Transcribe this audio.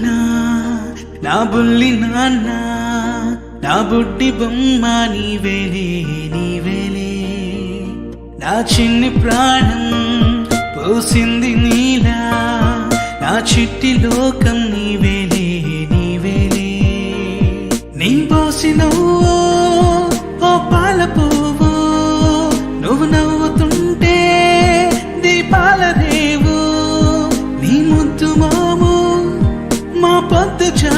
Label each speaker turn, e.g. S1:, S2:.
S1: నాన్న, నా బుల్లి నాన్న, నా బుడ్డి బొమ్మ నీవేలే నీవేలే. నా చిన్ని ప్రాణం పోసింది నీలా, నా చిట్టి లోకం నీవేలే నీవేలే. నీ పోసినవో ఓ పాల పువ్వు, నువ్వు నవ్వుతుంటే దీపాల రేవు. నీ ముద్దు మాము మా పొద్దు చా